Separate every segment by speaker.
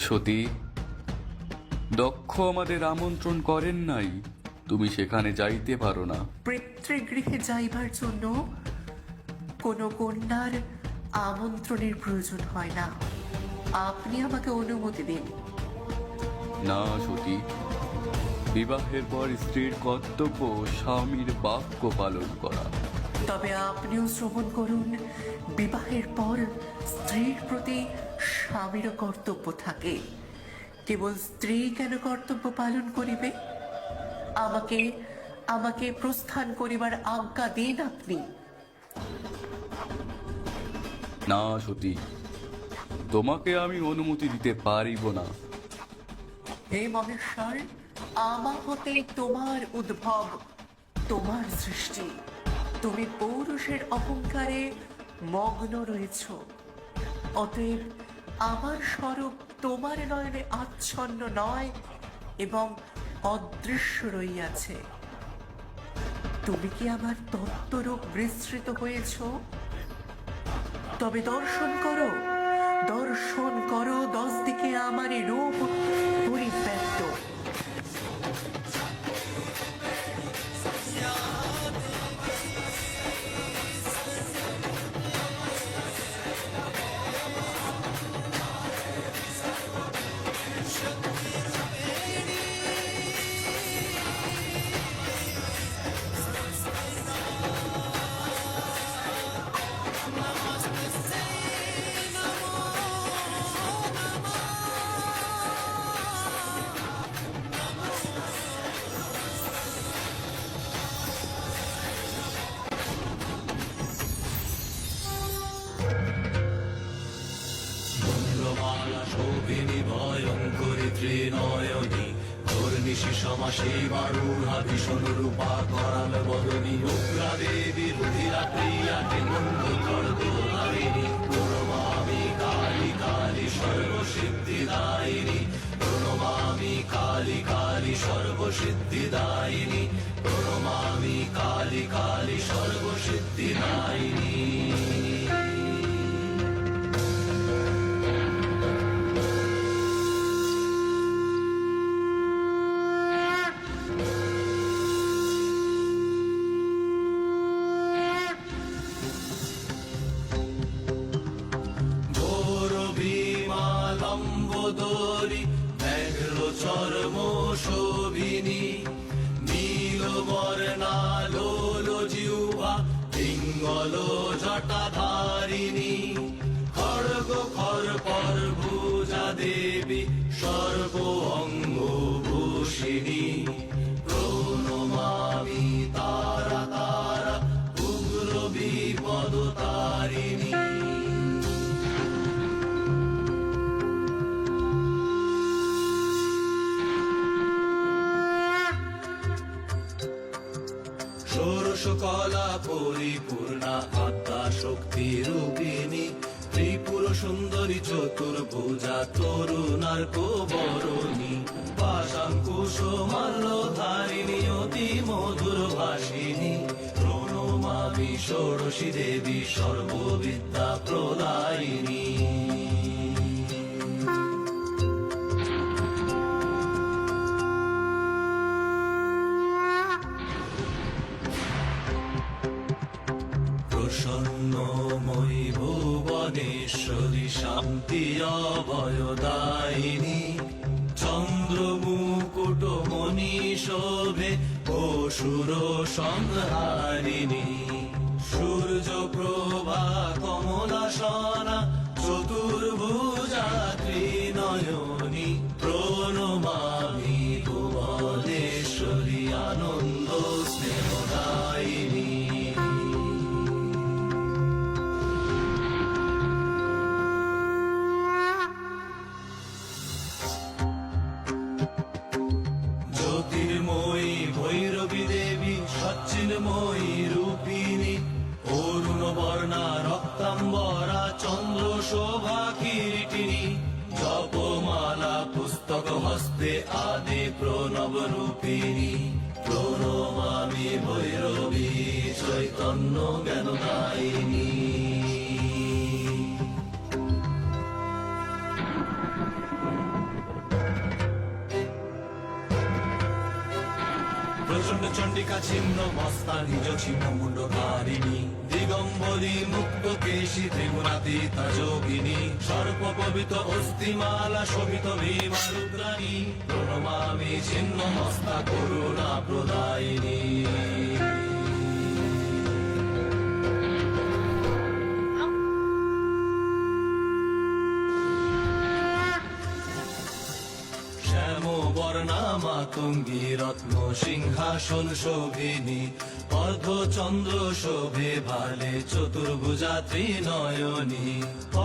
Speaker 1: সতী, দক্ষ আমাদের আমন্ত্রণ করেন নাই, তুমি সেখানে যাইতে পারো না।
Speaker 2: পিতৃগৃহে যাইবার জন্য কোনো কন্যার আমন্ত্রণের প্রয়োজন হয় না। আপনি আমাকে অনুমতি দিন।
Speaker 1: না সতী, বিবাহের পর স্ত্রীর কর্তব্য স্বামীর বাক্য পালন করা।
Speaker 2: তবে আপনিও শ্রবণ করুন, বিবাহের পর স্ত্রীর প্রতি স্বামীরও কর্তব্য থাকে। কেবল স্ত্রী কেন কর্তব্য পালন করিবে? আমাকে আমাকে প্রস্থান করিবার আজ্ঞা দিন আপনি।
Speaker 1: না সতী, তোমাকে আমি অনুমতি দিতে পারিব না।
Speaker 2: হে মহেশ্বর, আমার হতে তোমার উদ্ভব, তোমার সৃষ্টি। তুমি পৌরুষের অহংকারে মগ্ন রয়েছ। অতএব আমার স্বরূপ তোমার নয়নে আচ্ছন্ন নয় এবং অদৃশ্য রইয়াছে। তুমি কি আমার তত্ত্বরূপ বিস্তৃত হয়েছ? তবে দর্শন করো, দর্শন করো, 10 দিকে আমার এই রূপ পরিব্যাপ্ত।
Speaker 3: শোভিনী ভয়ঙ্করী ত্রিনয়নী ঘূর্ণিশি সমাসী বারুহা ভীষণ রূপা করাল বদনী উগ্রা দেবী রুধিরা প্রিয়া বন্ধুকর্দহারিণী প্রণমামি কালী কালী সর্বসিদ্ধিদায়িনী প্রণমামি কালী কালী সর্বসিদ্ধিদায়িনী প্রণমামি কালী কালী সর্বসিদ্ধিদায়িনী। লম্বোদরী ব্যাঘ্র চর্ম শোভিনী নীলবর্ণা লোল জিহ্বা পিঙ্গল জটাধারিণী খড়গ খরপর ভুজা দেবী সর্ব অঙ্গ ভূষিণী প্রণমামি তারা তারা উগ্র বিপদ তারিণী। ষোড়শকলা পরিপূর্ণা আত্মা শক্তি রূপিণী ত্রিপুর সুন্দরী চতুর্ভুজা তরুণার কোবরণী পাশাঙ্কুশ মাল্যধারিণী অতি মধুর ভাষিণী প্রণমামি ষোড়শী দেবী সর্ববিদ্যা প্রদায়িনী। প্রসন্নময়ী ভুবনেশ্বরী শান্তি অভয়দায়িনী চন্দ্রমুকুট মণি শোভে অসুর সংহারিণী সূর্য প্রভা কমলাসনা চতুর্ভুজা ত্রিনয়নী প্রণমামি ভুবনেশ্বরী আনন্দ স্নেহদায়িনী। জ্যোতির্ময়ী ভৈরবী দেবী সচ্চিন্ময়ী রূপিণী অরুণ বর্ণা রক্তাম্বরা চন্দ্র শোভা কিরীটিনী জপমালা পুস্তক হস্তে আদি প্রণব রূপিণী প্রণমামি ভৈরবী চৈতন্য জ্ঞানদায়িনী। প্রচন্ড চণ্ডিকা ছিন্ন মস্তা নিজ ছিন্ন মুন্ডকারিণী দিগম্বরী মুক্ত কেশী ত্রিগুণাতীতা যোগিনী সর্প পবিত অস্থিমালা শোভিত ভীমা রুদ্রাণী প্রণমামি ছিন্ন মস্তা করুণা প্রদায়িনী বর্ণা মাতঙ্গী রত্ন সিংহাসন শোভিনী অর্ধচন্দ্র শোভে ভালে চতুর্ভুজা ত্রিনয়নী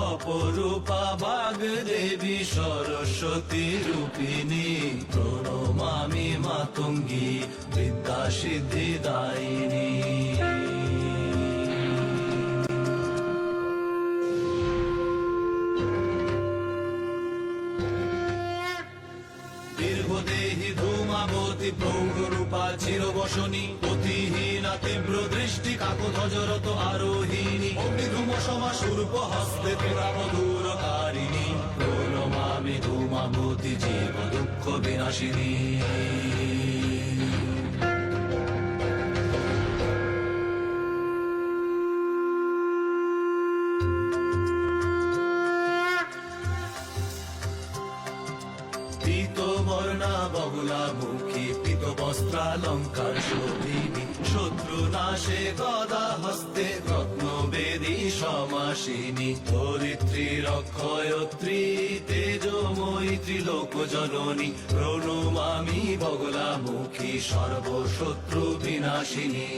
Speaker 3: অপরূপা বাগ দেবী সরস্বতী রূপিণী প্রণমামি মাতঙ্গী বিদ্যা সিদ্ধি দায়িনী দীর্ঘদেহী ধূমাবতী প্রৌঢ়রূপা চিরবসনী অতিহীনা তীব্র দৃষ্টি কাকধ্বজরত আরোহিণী অগ্নিধূম সমা সূর্প হস্তে মধুরকারিণী প্রণমামি ধূমাবতী জীব দুঃখ বিনাশিনী বর্ণা বগুলা মুখী পিত বস্ত্রালঙ্কার শোভিনী শত্রু নাশে গদা হস্তে রত্ন বেদী সমাসিনী ধরিত্রী রক্ষয়ত্রী তেজময়ী ত্রিলোক জননী প্রণমামি বগুলা মুখী সর্বশত্রু বিনাশিনী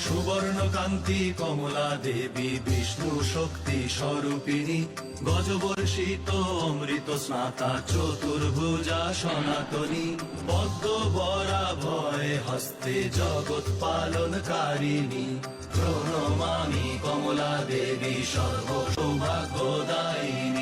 Speaker 3: সুবর্ণ কান্তি কমলা দেবী বিষ্ণু শক্তি স্বরূপিণী গজবর্ষিত অমৃত স্নাতা চতুর্ভুজা সনাতনী পদ্ম বরা ভয় হস্তে জগৎ পালনকারিণী প্রণমামি কমলা দেবী সর্ব সৌভাগ্যদায়িনী